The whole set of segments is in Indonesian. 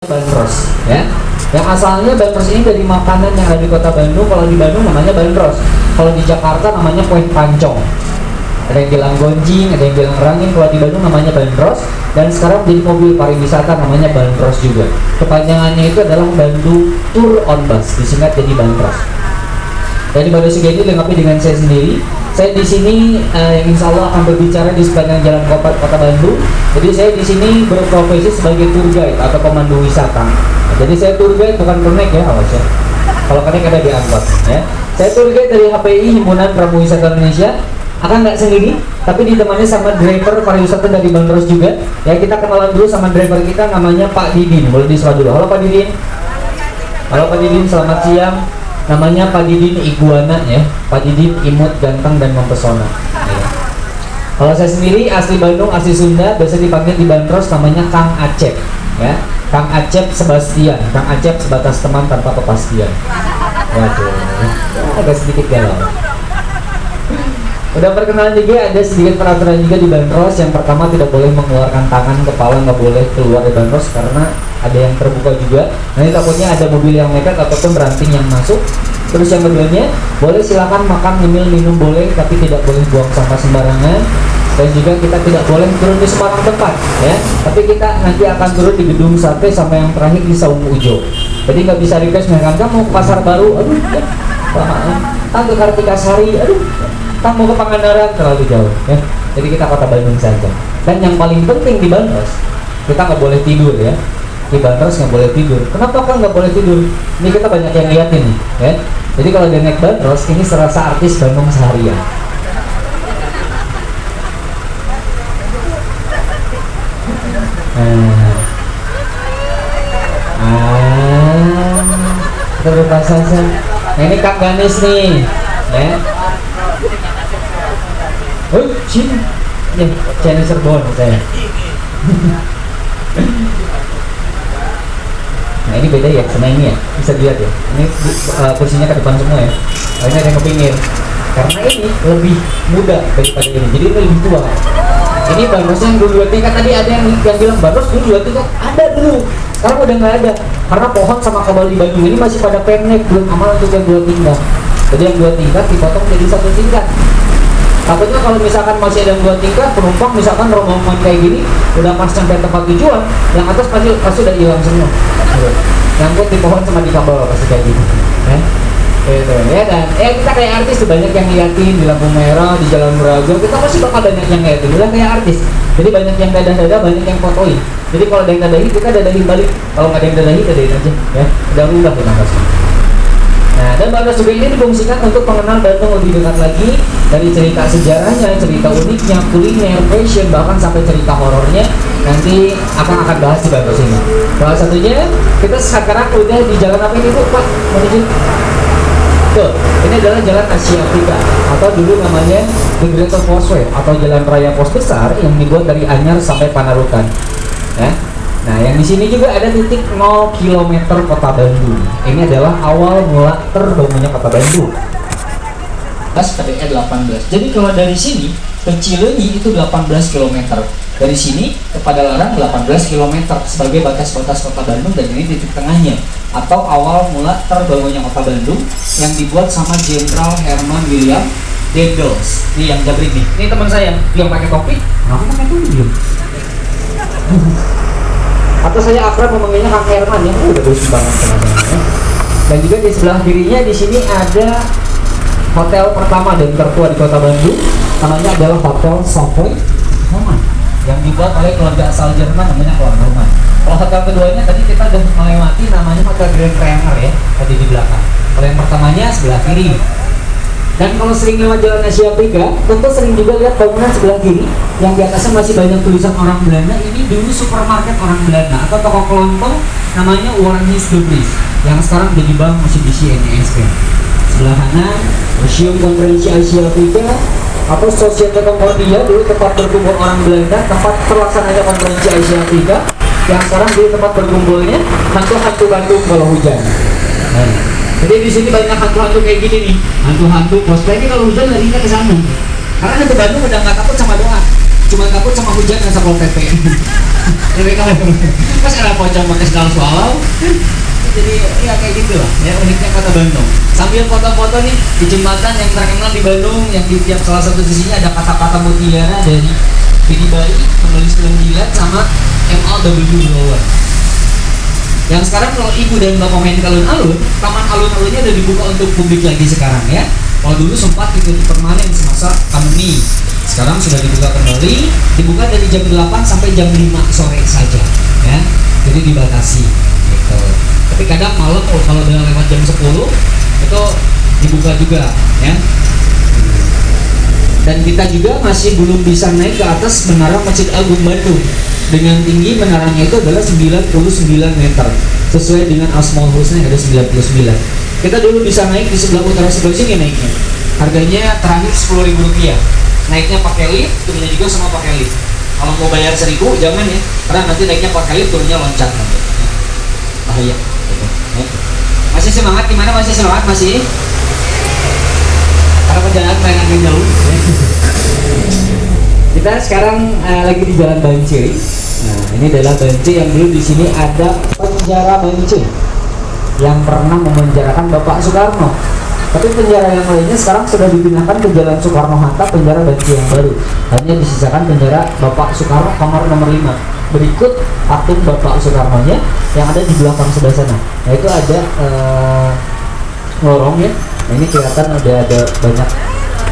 Bandros ya. Yang asalnya bandros ini dari makanan yang ada di kota Bandung. Kalau di Bandung namanya bandros, kalau di Jakarta namanya kue pancong. Ada yang bilang gonjing, ada yang bilang rangin. Kalau di Bandung namanya bandros, dan sekarang jadi mobil pariwisata namanya bandros juga. Kepanjangannya itu adalah Bandung Tour on Bus, disingkat jadi bandros. Dari Bandung Siga ini dilengkapi dengan saya sendiri. Saya di sini insya Allah akan berbicara di sepanjang jalan kota Bandung. Jadi saya di sini berprofesi sebagai tour guide atau pemandu wisata. Jadi saya tour guide bukan connect ya, awas ya. Kalau connect ada di angkot ya. Saya tour guide dari HPI, Himpunan Pramu Wisata Indonesia. Akan nggak sendiri, tapi ditemani sama driver pariwisata dari Bandros juga. Ya, kita kenalan dulu sama driver kita, namanya Pak Didin. Boleh disapa dulu. Halo Pak Didin. Halo Pak Didin, selamat siang. Namanya Pak Didin Iguana ya. Pak Didin imut, ganteng dan mempesona ya. Kalau saya sendiri asli Bandung, asli Sunda, biasa dipanggil di Bandros namanya Kang Acep ya. Kang Acep Sebastian. Kang Acep sebatas teman tanpa kepastian. Waduh, agak sedikit galau. Udah perkenalan juga, ada sedikit peraturan juga di Bandros. Yang pertama, tidak boleh mengeluarkan tangan, kepala nggak boleh keluar dari Bandros karena ada yang terbuka juga. Nanti takutnya ada mobil yang nekat ataupun ranting yang masuk. Terus yang keduanya, boleh silakan makan, ngemil, minum boleh, tapi tidak boleh buang sampah sembarangan. Dan juga kita tidak boleh turun di sembarang tempat ya. Tapi kita nanti akan turun di gedung sate sama yang terakhir di Saung Ujo. Jadi nggak bisa request misalkan kamu ke Pasar Baru, aduh ya, ke Kartikasari, aduh kita mau ke Pangandaran, terlalu jauh ya. Jadi kita kota Bandung saja. Dan yang paling penting di Bandros, kita nggak boleh tidur ya. Di Bandros nggak boleh tidur. Kenapa kan nggak boleh tidur? Ini kita banyak yang liatin nih ya. Jadi kalau dia naik Bandros, ini serasa artis Bandung seharian. Kita berpasangan. Nah, ini Kak Ganes nih ya. Oh, sini. Ya, Chinese Cirebon saya. Nah, ini beda ya sama ini ya. Bisa dilihat ya. Ini kursinya ke depan semua ya. Ini ada yang ke pinggir. Karena ini lebih muda daripada ini. Jadi ini lebih tua. Ini Bandrosnya yang dulu 2 tingkat. Tadi ada yang bilang Bandros dulu 2 tingkat. Ada dulu. Sekarang udah nggak ada. Karena pohon sama kabel di Bandung ini masih pada pendek, belum amal untuk yang 2 tingkat. Jadi yang 2 tingkat dipotong jadi 1 tingkat. Takutnya kalau misalkan masih ada yang 2 tingkat, penumpang misalkan rombongan kayak gini udah pas sampai tempat tujuan, yang atas pasti udah hilang semua. Nyangkut di pohon sama di kabel pasti kayak gitu. Gitu ya. Dan kita kayak artis tuh, banyak yang liatin di lampu merah, di jalan Braga, kita pasti bakal banyak yang liatin. Udah kayak artis. Jadi banyak yang dadah-dadah, banyak yang fotoin. Jadi kalau ada yang dadahi, kita dadahin balik. Kalau nggak ada yang dadahi, dadahin aja ya. Udah rubah kita pasti. Nah, dan Bandros juga ini difungsikan untuk mengenal Bandung lebih dekat lagi, dari cerita sejarahnya, cerita uniknya, kuliner, fashion, bahkan sampai cerita horornya. Nanti akan bahas di Bandros ini. Salah satunya kita sekarang udah di jalan apa ini Bu, Pak? Menuju tuh, ini adalah Jalan Asia Afrika atau dulu namanya The Greater Causeway atau Jalan Raya Pos Besar yang dibuat dari Anyar sampai Panarukan. Ya. Nah, yang di sini juga ada titik 0 km kota Bandung. Ini adalah awal mula terbangunnya kota Bandung. KDE 18. Jadi kalau dari sini ke Cileunyi itu 18 km. Dari sini ke Padalarang 18 km sebagai batas-batas kota Bandung, dan ini titik tengahnya atau awal mula terbangunnya kota Bandung yang dibuat sama Jenderal Herman William Dendels. Ini yang jabrik nih. Ini teman saya yang pakai topi. Kenapa pakai topi? Atau saya akrab memanggilnya Kang Herman ya. Udah bagus banget teman-teman. Dan juga di sebelah kirinya di sini ada hotel pertama dan tertua di kota Bandung. Namanya adalah Hotel Savoy Roman yang dibuat oleh keluarga asal Jerman, namanya keluarga Roman. Kalau hotel keduanya tadi kita udah melewati, namanya Hotel Grand Kramer ya, tadi di belakang. Kalau yang pertamanya sebelah kiri. Dan kalau sering lewat Jalan Asia Afrika, tentu sering juga lihat bangunan sebelah kiri yang di atasnya masih banyak tulisan orang Belanda. Ini dulu supermarket orang Belanda atau toko kelontong, namanya Warnis de Vries, yang sekarang jadi bank Mitsubishi NSB. Sebelah kanan Museum Konferensi Asia Afrika atau Societe Concordia, dulu tempat berkumpul orang Belanda, tempat terlaksananya konferensi Asia Afrika, yang sekarang jadi tempat berkumpulnya hantu-hantu Bandung kalau hujan. Jadi di sini banyak hantu-hantu kayak gini nih, hantu-hantu cosplay. Ini kalau hujan larinya ke sana. Karena hantu Bandung udah nggak takut sama doa, cuma takut sama hujan dan Satpol PP. Lebih kalau pas ada pocong pakai sendal swallow. Jadi ya kayak gitu lah ya uniknya kota Bandung. Sambil foto-foto nih di jembatan yang terkenal di Bandung, yang di tiap salah satu sisinya ada kata-kata mutiara dari Pidi Bayi, penulis film Gila, sama MLW Blower. Yang sekarang kalau ibu dan bapak main ke alun-alun, taman alun-alunnya udah dibuka untuk publik lagi sekarang ya. Kalau dulu sempat ditutup permanen semasa pandemi, sekarang sudah dibuka kembali, dibuka dari jam 8 sampai jam 5 sore saja ya, jadi dibatasi gitu. Tapi kadang malam kalau udah lewat jam 10 itu dibuka juga ya. Dan kita juga masih belum bisa naik ke atas menara Masjid Agung Bandung. Dengan tinggi menaranya itu adalah 99 meter sesuai dengan Asmaul Husna yang ada 99. Kita dulu bisa naik di sebelah utara sebelah sini naiknya. Harganya terakhir Rp10.000. Naiknya pakai lift, turunnya juga sama pakai lift. Kalau mau bayar 1.000 jangan ya, karena nanti naiknya pakai lift, turunnya loncat nanti. Bahaya. Masih semangat gimana? Masih semangat masih? Karena perjalanan main agak jauh. Kita sekarang lagi di Jalan Banci. Nah, ini adalah Banci yang dulu di sini ada penjara Banci yang pernah memenjarakan Bapak Soekarno. Tapi penjara yang lainnya sekarang sudah dipindahkan ke Jalan Soekarno-Hatta, penjara Banci yang baru. Hanya disisakan penjara Bapak Soekarno kamar nomor 5. Berikut patung Bapak Soekarno-nya yang ada di belakang sebelah sana. Nah, itu ada lorong ya. Nah, ini kelihatan ada banyak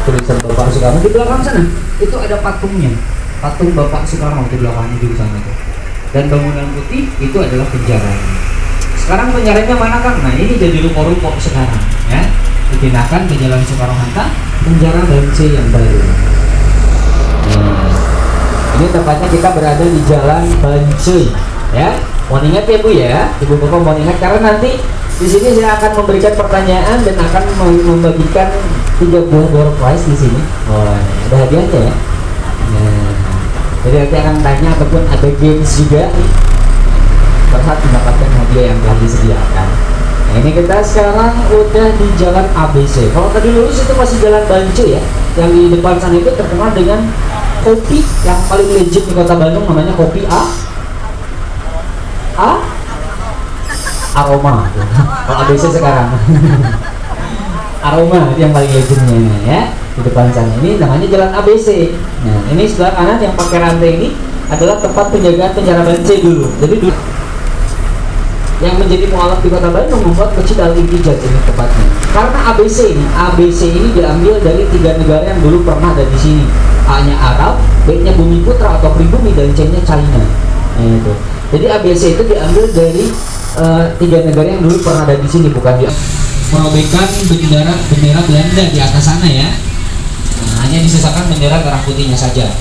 tulisan Bapak Soekarno di belakang sana. Itu ada patungnya, patung Bapak Soekarno di belakangnya di sana itu. Dan bangunan putih itu adalah penjara. Sekarang penjaranya mana Kang? Nah, ini jadi ruko-ruko sekarang ya. Dipindahkan ke Jalan Soekarno-Hatta, penjara Banci yang baru. Ini tempatnya kita berada di Jalan Banci ya. Mohon ingat ya Bu ya, Ibu Bapak mohon ingat karena nanti di sini saya akan memberikan pertanyaan dan akan membagikan 3 buah door prize di sini. Oh, ada hadiahnya ya. Nah, jadi nanti akan tanya ataupun ada games juga. Berhak mendapatkan hadiah yang telah disediakan. Nah, ini kita sekarang udah di Jalan ABC. Kalau tadi lurus itu masih Jalan Banci ya. Yang di depan sana itu terkenal dengan kopi yang paling legit di Kota Bandung, namanya kopi Aroma. Kalau ABC sekarang Aroma yang paling legendnya ya. Di depan sana ini namanya Jalan ABC. Nah, ini sebelah kanan yang pakai rantai ini adalah tempat penjagaan penjara Banci dulu. Jadi dulu yang menjadi mualaf di Kota Bandung membuat Masjid Al-Ihtijaj ini tepatnya. Karena ABC ini diambil dari 3 negara yang dulu pernah ada di sini. A-nya Arab, B-nya Bumi Putra atau Pribumi, dan C-nya China. Nah, itu. Jadi ABC itu diambil dari 3 negara yang dulu pernah ada di sini, bukan di merobekkan bendera Belanda di atas sana ya. Nah, hanya disisakan bendera merah putihnya saja.